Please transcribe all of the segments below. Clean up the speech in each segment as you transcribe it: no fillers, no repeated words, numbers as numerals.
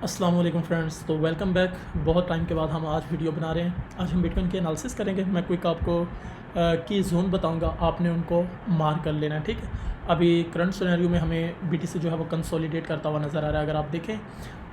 अस्सलाम वालेकुम फ्रेंड्स। तो वेलकम बैक। बहुत टाइम के बाद हम आज वीडियो बना रहे हैं। आज हम बिटकॉइन के एनालिसिस करेंगे। मैं क्विक आपको की जोन बताऊंगा, आपने उनको मार्क कर लेना है, ठीक है। अभी करंट सिनेरियो में हमें बीटीसी जो है वो कंसोलिडेट करता हुआ नज़र आ रहा है। अगर आप देखें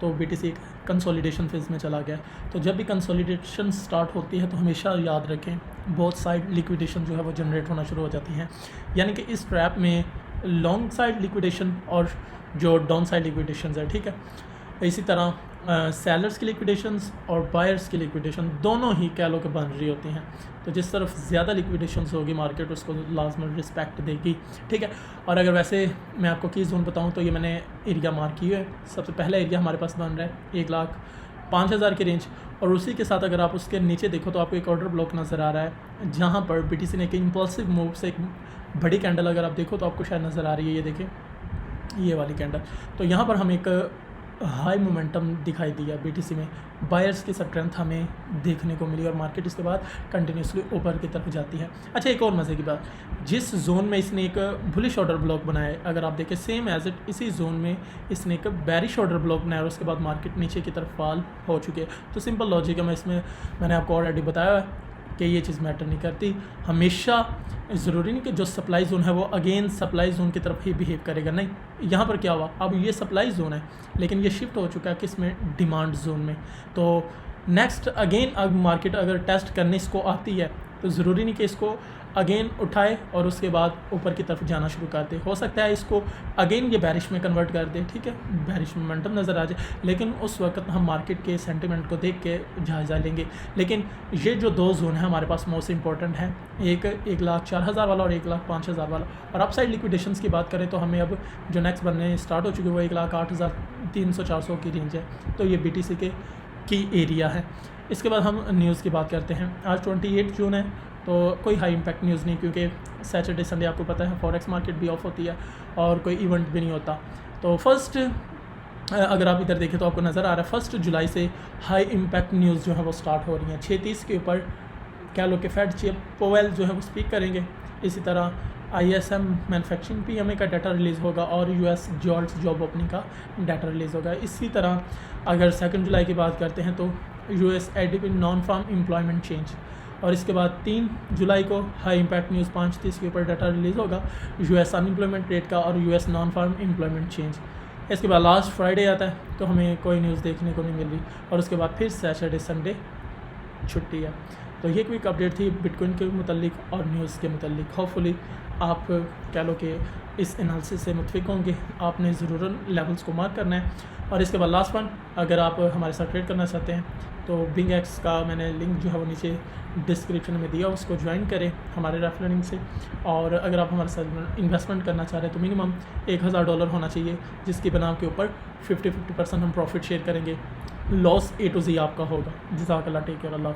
तो बीटीसी एक कंसोलिडेशन फेज़ में चला गया है। तो जब भी कंसोलिडेशन स्टार्ट होती है तो हमेशा याद रखें बोथ साइड लिक्विडेशन जो है वो जनरेट होना शुरू हो जाती हैं। यानी कि इस ट्रैप में लॉन्ग साइड लिक्विडेशन और जो डाउन साइड लिक्विडेशन है, ठीक है। इसी तरह सेलर्स की लिक्विडेशंस और बायर्स की लिक्विडेशन दोनों ही कह लो कि बन रही होती हैं। तो जिस तरफ ज़्यादा लिक्विडेशंस होगी मार्केट उसको लाजमन रिस्पेक्ट देगी, ठीक है। और अगर वैसे मैं आपको की जोन बताऊं तो ये मैंने एरिया मार्क की है। सबसे पहला एरिया हमारे पास बन रहा है 1,05,000 की रेंज, और उसी के साथ अगर आप उसके नीचे देखो तो आपको एक ऑर्डर ब्लॉक नज़र आ रहा है जहाँ पर बीटीसी ने एक इम्पल्सिव मूव से एक बड़ी कैंडल अगर आप देखो तो आपको शायद नज़र आ रही है, ये देखें ये वाली कैंडल। तो यहाँ पर हम एक हाई मोमेंटम दिखाई दिया बीटीसी में, बायर्स की स्ट्रेंथ हमें देखने को मिली और मार्केट इसके बाद कंटिन्यूसली ऊपर की तरफ जाती है। अच्छा, एक और मज़े की बात, जिस जोन में इसने एक बुलिश ऑर्डर ब्लॉक बनाया है, अगर आप देखें सेम एज इट इसी जोन में इसने एक बेरिश ऑर्डर ब्लॉक बनाया और उसके बाद मार्केट नीचे की तरफ फॉल हो चुकी है। तो सिंपल लॉजिक है, मैंने आपको ऑलरेडी बताया है कि ये चीज़ मैटर नहीं करती। हमेशा ज़रूरी नहीं कि जो सप्लाई जोन है वो अगेन सप्लाई जोन की तरफ ही बिहेव करेगा, नहीं। यहाँ पर क्या हुआ, अब ये सप्लाई जोन है लेकिन ये शिफ्ट हो चुका है किस में, डिमांड जोन में। तो नेक्स्ट अगेन अब मार्केट अगर टेस्ट करने इसको आती है तो ज़रूरी नहीं कि इसको अगेन उठाए और उसके बाद ऊपर की तरफ जाना शुरू कर दे। हो सकता है इसको अगेन ये बैरिश में कन्वर्ट कर दे, ठीक है, बैरिश मोमेंटम नज़र आ जाए, लेकिन उस वक्त हम मार्केट के सेंटिमेंट को देख के जायज़ा लेंगे। लेकिन ये जो दो जोन है हमारे पास मोस्ट इंपॉर्टेंट है, एक 1,04,000 वाला और 1,05,000 वाला। और अपसाइड लिक्विडेशंस की बात करें तो हमें अब जो नेक्स्ट बनने स्टार्ट हो चुकी है वो 1,08,300-400 की रेंज है। तो ये BTC की एरिया है। इसके बाद हम न्यूज़ की बात करते हैं। आज 28 जून है तो कोई हाई इम्पैक्ट न्यूज़ नहीं, क्योंकि सैटरडे संडे आपको पता है फॉरेक्स मार्केट भी ऑफ होती है और कोई इवेंट भी नहीं होता। तो फर्स्ट अगर आप इधर देखें तो आपको नज़र आ रहा है 1 जुलाई से हाई इम्पैक्ट न्यूज़ जो है वो स्टार्ट हो रही हैं। 6:30 के ऊपर क्या लो कि फेड चीफ पोवेल जो है वो स्पीक करेंगे। इसी तरह ISM मैन्युफैक्चरिंग PMI का डाटा रिलीज़ होगा और US जॉब ओपनिंग का डाटा रिलीज़ होगा। इसी तरह अगर 2 जुलाई की बात करते हैं तो US ADP non farm employment change, और इसके बाद 3 जुलाई को हाई इम्पैक्ट न्यूज़ 5:30 के ऊपर डाटा रिलीज़ होगा US अनएम्प्लॉयमेंट रेट का और US non farm employment change. इसके बाद लास्ट फ्राइडे आता है तो हमें कोई न्यूज़ देखने को नहीं मिल रही, और उसके बाद फिर सैटरडे संडे छुट्टी है। तो ये क्विक अपडेट थी बिटकॉइन के मुतल्लिक और न्यूज़ के मुतल्लिक। होपफुली आप कह लो कि इस एनालिसिस से मुतफिक होंगे। आपने ज़रूर लेवल्स को मार्क करना है। और इसके बाद लास्ट वन, अगर आप हमारे साथ ट्रेड करना चाहते हैं तो BingX का मैंने लिंक जो है वो नीचे डिस्क्रिप्शन में दिया, उसको ज्वाइन करें हमारे रेफरल लिंक से। और अगर आप हमारे साथ इन्वेस्टमेंट करना चाह रहे हैं तो मिनिमम $1,000 होना चाहिए, जिसकी बनाम के ऊपर 50% हम प्रॉफिट शेयर करेंगे। लॉस A to Z आपका होगा। जज़ाकल्लाह, टेक केयर, अल्लाह।